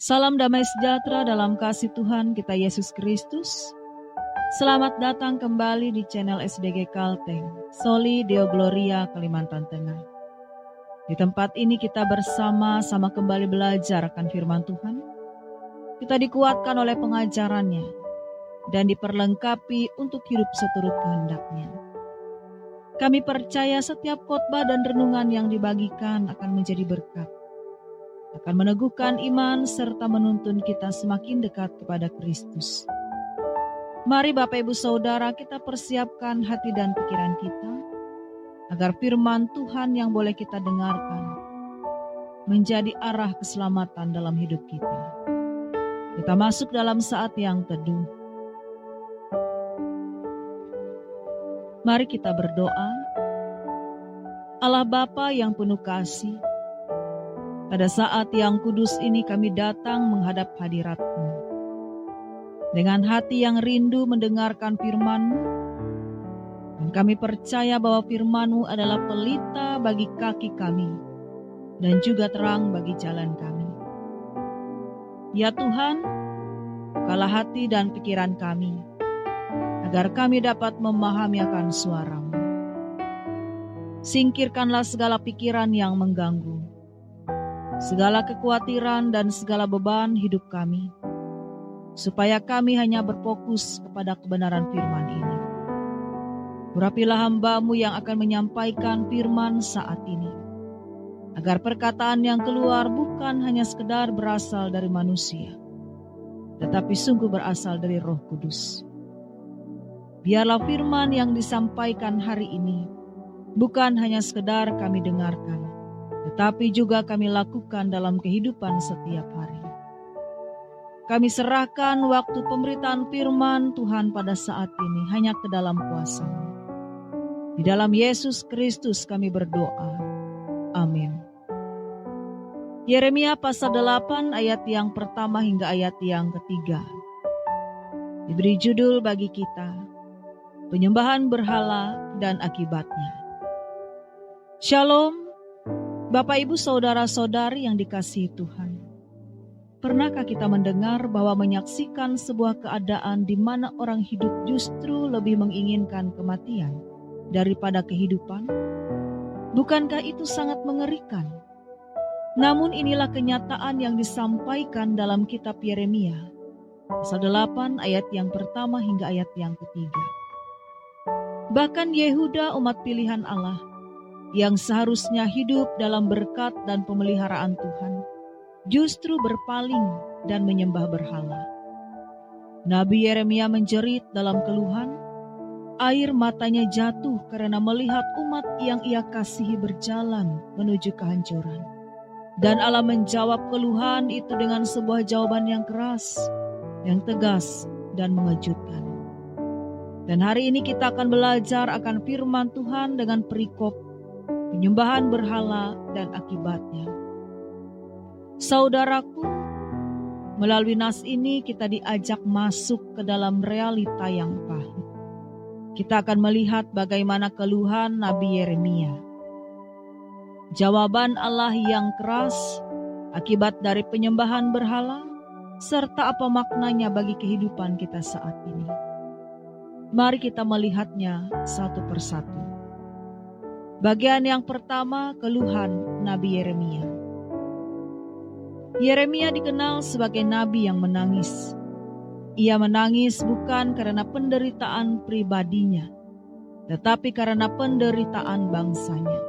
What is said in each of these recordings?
Salam damai sejahtera dalam kasih Tuhan kita Yesus Kristus. Selamat datang kembali di channel SDG Kalteng, Soli Deo Gloria, Kalimantan Tengah. Di tempat ini kita bersama-sama kembali belajar akan firman Tuhan. Kita dikuatkan oleh pengajarannya dan diperlengkapi untuk hidup seturut kehendak-Nya. Kami percaya setiap khotbah dan renungan yang dibagikan akan menjadi berkat, akan meneguhkan iman serta menuntun kita semakin dekat kepada Kristus. Mari Bapak Ibu Saudara, kita persiapkan hati dan pikiran kita agar firman Tuhan yang boleh kita dengarkan menjadi arah keselamatan dalam hidup kita. Kita masuk dalam saat yang teduh. Mari kita berdoa. Allah Bapa yang penuh kasih, pada saat yang kudus ini kami datang menghadap hadirat-Mu. Dengan hati yang rindu mendengarkan firman-Mu, dan kami percaya bahwa firman-Mu adalah pelita bagi kaki kami, dan juga terang bagi jalan kami. Ya Tuhan, bukalah hati dan pikiran kami, agar kami dapat memahami akan suara-Mu. Singkirkanlah segala pikiran yang mengganggu, segala kekhawatiran dan segala beban hidup kami, supaya kami hanya berfokus kepada kebenaran firman ini. Urapilah hamba-Mu yang akan menyampaikan firman saat ini, agar perkataan yang keluar bukan hanya sekedar berasal dari manusia, tetapi sungguh berasal dari Roh Kudus. Biarlah firman yang disampaikan hari ini bukan hanya sekedar kami dengarkan, tetapi juga kami lakukan dalam kehidupan setiap hari. Kami serahkan waktu pemberitaan firman Tuhan pada saat ini hanya ke dalam kuasa-Mu. Di dalam Yesus Kristus kami berdoa. Amin. Yeremia pasal 8 ayat yang pertama hingga ayat yang ketiga. Diberi judul bagi kita, penyembahan berhala dan akibatnya. Shalom. Bapak Ibu Saudara-saudari yang dikasihi Tuhan, pernahkah kita mendengar bahwa menyaksikan sebuah keadaan di mana orang hidup justru lebih menginginkan kematian daripada kehidupan? Bukankah itu sangat mengerikan? Namun inilah kenyataan yang disampaikan dalam kitab Yeremia, pasal 8 ayat yang pertama hingga ayat yang ketiga. Bahkan Yehuda, umat pilihan Allah, yang seharusnya hidup dalam berkat dan pemeliharaan Tuhan, justru berpaling dan menyembah berhala. Nabi Yeremia menjerit dalam keluhan, air matanya jatuh karena melihat umat yang ia kasihi berjalan menuju kehancuran. Dan Allah menjawab keluhan itu dengan sebuah jawaban yang keras, yang tegas dan mengejutkan. Dan hari ini kita akan belajar akan firman Tuhan dengan perikop penyembahan berhala dan akibatnya. Saudaraku, melalui nas ini kita diajak masuk ke dalam realita yang pahit. Kita akan melihat bagaimana keluhan Nabi Yeremia. Jawaban Allah yang keras akibat dari penyembahan berhala, serta apa maknanya bagi kehidupan kita saat ini. Mari kita melihatnya satu persatu. Bagian yang pertama, keluhan Nabi Yeremia. Yeremia dikenal sebagai nabi yang menangis. Ia menangis bukan karena penderitaan pribadinya, tetapi karena penderitaan bangsanya.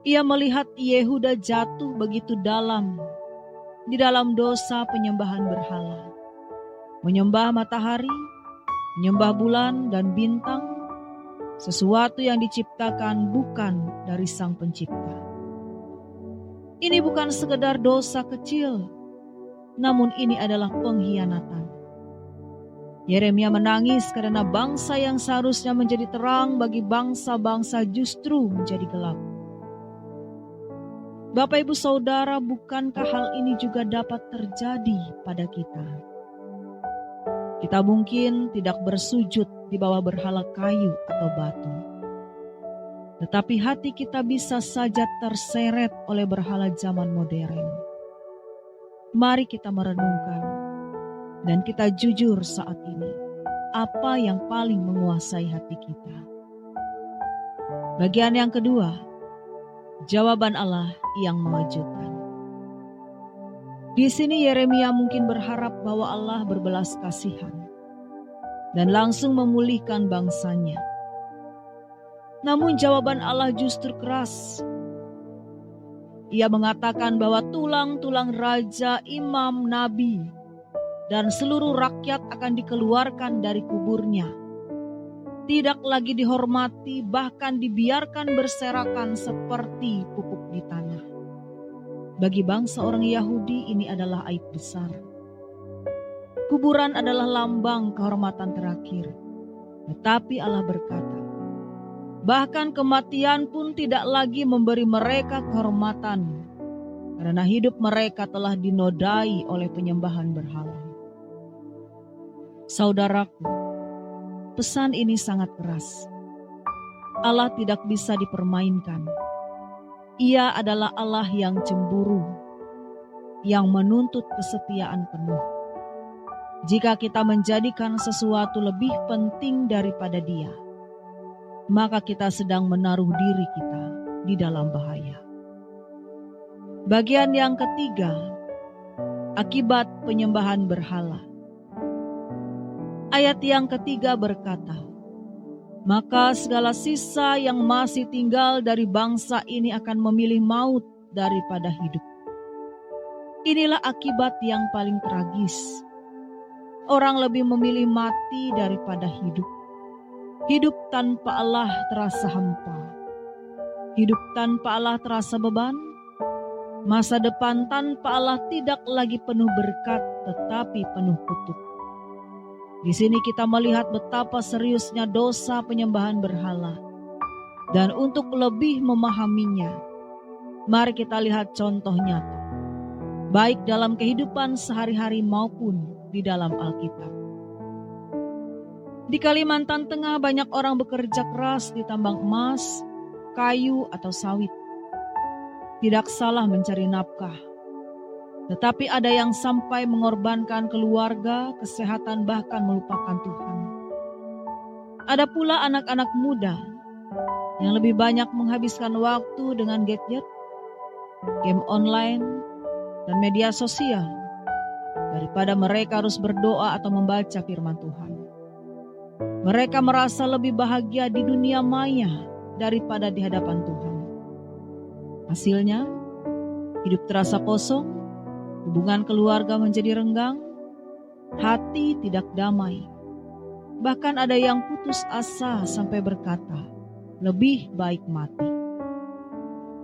Ia melihat Yehuda jatuh begitu dalam di dalam dosa penyembahan berhala, menyembah matahari, menyembah bulan dan bintang, sesuatu yang diciptakan bukan dari Sang Pencipta. Ini bukan sekedar dosa kecil, namun ini adalah pengkhianatan. Yeremia menangis karena bangsa yang seharusnya menjadi terang bagi bangsa-bangsa justru menjadi gelap. Bapak Ibu Saudara, bukankah hal ini juga dapat terjadi pada kita? Kita mungkin tidak bersujud di bawah berhala kayu atau batu, tetapi hati kita bisa saja terseret oleh berhala zaman modern. Mari kita merenungkan dan kita jujur saat ini. Apa yang paling menguasai hati kita? Bagian yang kedua, jawaban Allah yang mengejutkan. Di sini Yeremia mungkin berharap bahwa Allah berbelas kasihan dan langsung memulihkan bangsanya. Namun jawaban Allah justru keras. Ia mengatakan bahwa tulang-tulang raja, imam, nabi, dan seluruh rakyat akan dikeluarkan dari kuburnya. Tidak lagi dihormati, bahkan dibiarkan berserakan seperti pupuk di tanah. Bagi bangsa orang Yahudi ini adalah aib besar. Kuburan adalah lambang kehormatan terakhir. Tetapi Allah berkata, bahkan kematian pun tidak lagi memberi mereka kehormatan, karena hidup mereka telah dinodai oleh penyembahan berhala. Saudaraku, pesan ini sangat keras. Allah tidak bisa dipermainkan. Ia adalah Allah yang cemburu, yang menuntut kesetiaan penuh. Jika kita menjadikan sesuatu lebih penting daripada Dia, maka kita sedang menaruh diri kita di dalam bahaya. Bagian yang ketiga, akibat penyembahan berhala. Ayat yang ketiga berkata, maka segala sisa yang masih tinggal dari bangsa ini akan memilih maut daripada hidup. Inilah akibat yang paling tragis. Orang lebih memilih mati daripada hidup. Hidup tanpa Allah terasa hampa. Hidup tanpa Allah terasa beban. Masa depan tanpa Allah tidak lagi penuh berkat, tetapi penuh kutuk. Di sini kita melihat betapa seriusnya dosa penyembahan berhala. Dan untuk lebih memahaminya, mari kita lihat contoh nyata, baik dalam kehidupan sehari-hari maupun di dalam Alkitab. Di Kalimantan Tengah banyak orang bekerja keras di tambang emas, kayu, atau sawit. Tidak salah mencari nafkah. Tetapi ada yang sampai mengorbankan keluarga, kesehatan, bahkan melupakan Tuhan. Ada pula anak-anak muda yang lebih banyak menghabiskan waktu dengan gadget, game online, dan media sosial daripada mereka harus berdoa atau membaca firman Tuhan. Mereka merasa lebih bahagia di dunia maya daripada di hadapan Tuhan. Hasilnya, hidup terasa kosong, hubungan keluarga menjadi renggang, hati tidak damai. Bahkan ada yang putus asa sampai berkata, lebih baik mati.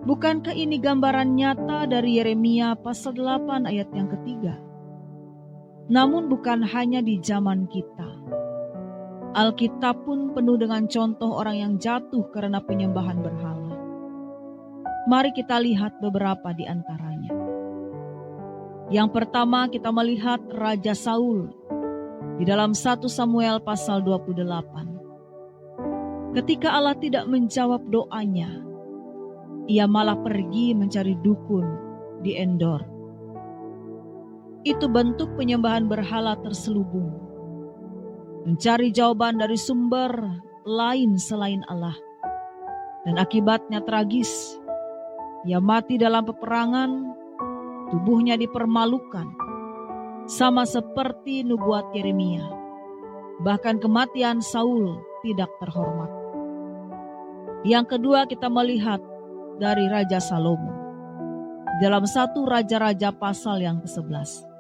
Bukankah ini gambaran nyata dari Yeremia pasal 8 ayat yang ketiga? Namun bukan hanya di zaman kita. Alkitab pun penuh dengan contoh orang yang jatuh karena penyembahan berhala. Mari kita lihat beberapa di antaranya. Yang pertama kita melihat Raja Saul di dalam 1 Samuel pasal 28. Ketika Allah tidak menjawab doanya, ia malah pergi mencari dukun di Endor. Itu bentuk penyembahan berhala terselubung. Mencari jawaban dari sumber lain selain Allah. Dan akibatnya tragis. Ia mati dalam peperangan, tubuhnya dipermalukan, sama seperti nubuat Yeremia. Bahkan kematian Saul tidak terhormat. Yang kedua kita melihat dari Raja Salomo. Dalam 1 Raja-Raja pasal yang ke-11.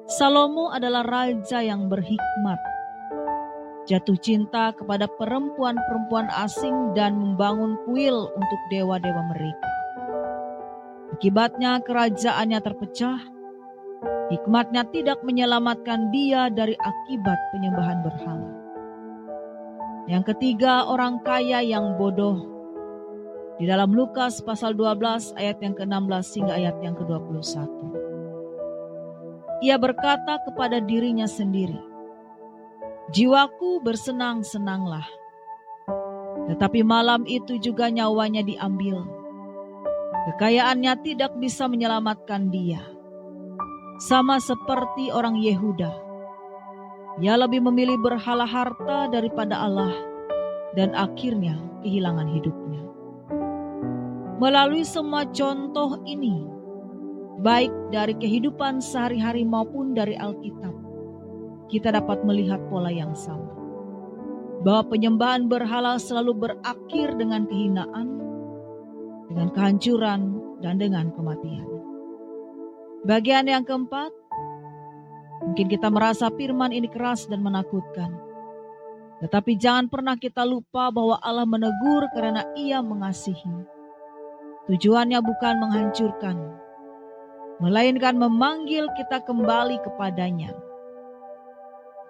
Salomo adalah raja yang berhikmat, jatuh cinta kepada perempuan-perempuan asing dan membangun kuil untuk dewa-dewa mereka. Akibatnya kerajaannya terpecah, hikmatnya tidak menyelamatkan dia dari akibat penyembahan berhala. Yang ketiga, orang kaya yang bodoh. Di dalam Lukas pasal 12 ayat yang ke-16 hingga ayat yang ke-21. Ia berkata kepada dirinya sendiri, jiwaku bersenang-senanglah. Tetapi malam itu juga nyawanya diambil. Kekayaannya tidak bisa menyelamatkan dia. sama seperti orang Yehuda. Ia lebih memilih berhala harta daripada Allah dan akhirnya kehilangan hidupnya. Melalui semua contoh ini, baik dari kehidupan sehari-hari maupun dari Alkitab, kita dapat melihat pola yang sama. Bahwa penyembahan berhala selalu berakhir dengan kehinaan, dengan kehancuran, dan dengan kematian. Bagian yang keempat, mungkin kita merasa firman ini keras dan menakutkan. Tetapi jangan pernah kita lupa bahwa Allah menegur karena Ia mengasihi. Tujuannya bukan menghancurkan, melainkan memanggil kita kembali kepadanya.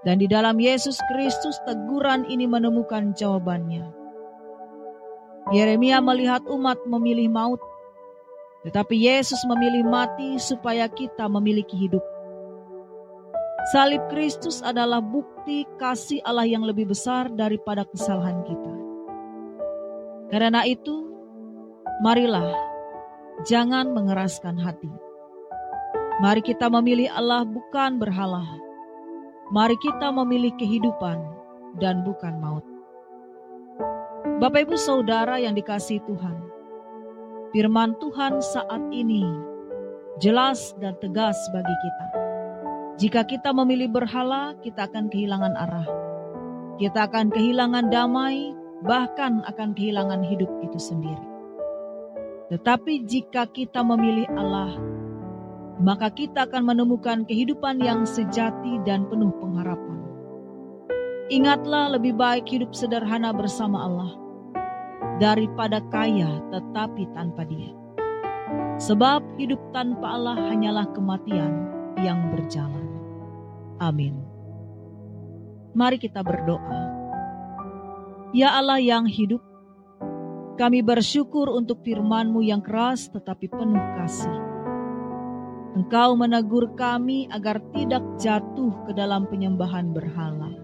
Dan di dalam Yesus Kristus teguran ini menemukan jawabannya. Yeremia melihat umat memilih maut, tetapi Yesus memilih mati supaya kita memiliki hidup. Salib Kristus adalah bukti kasih Allah yang lebih besar daripada kesalahan kita. Karena itu, marilah jangan mengeraskan hati. Mari kita memilih Allah bukan berhala. Mari kita memilih kehidupan dan bukan maut. Bapak Ibu Saudara yang dikasihi Tuhan, firman Tuhan saat ini jelas dan tegas bagi kita. Jika kita memilih berhala, kita akan kehilangan arah. Kita akan kehilangan damai, bahkan akan kehilangan hidup itu sendiri. Tetapi jika kita memilih Allah, maka kita akan menemukan kehidupan yang sejati dan penuh pengharapan. Ingatlah, lebih baik hidup sederhana bersama Allah daripada kaya tetapi tanpa Dia. Sebab hidup tanpa Allah hanyalah kematian yang berjalan. Amin. Mari kita berdoa. Ya Allah yang hidup, kami bersyukur untuk firman-Mu yang keras tetapi penuh kasih. Engkau menegur kami agar tidak jatuh ke dalam penyembahan berhala.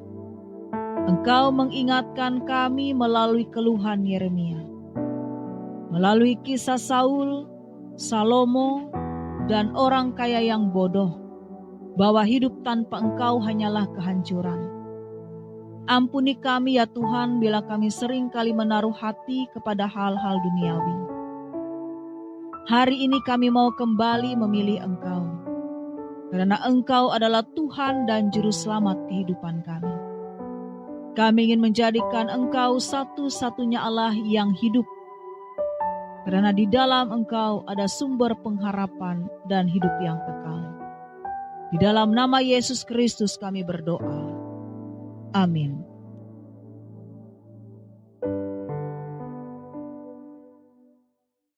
Engkau mengingatkan kami melalui keluhan Yeremia, melalui kisah Saul, Salomo, dan orang kaya yang bodoh, bahwa hidup tanpa Engkau hanyalah kehancuran. Ampuni kami ya Tuhan bila kami sering kali menaruh hati kepada hal-hal duniawi. Hari ini kami mau kembali memilih Engkau, karena Engkau adalah Tuhan dan Juru Selamat kehidupan kami. Kami ingin menjadikan Engkau satu-satunya Allah yang hidup, karena di dalam Engkau ada sumber pengharapan dan hidup yang kekal. Di dalam nama Yesus Kristus kami berdoa. Amin.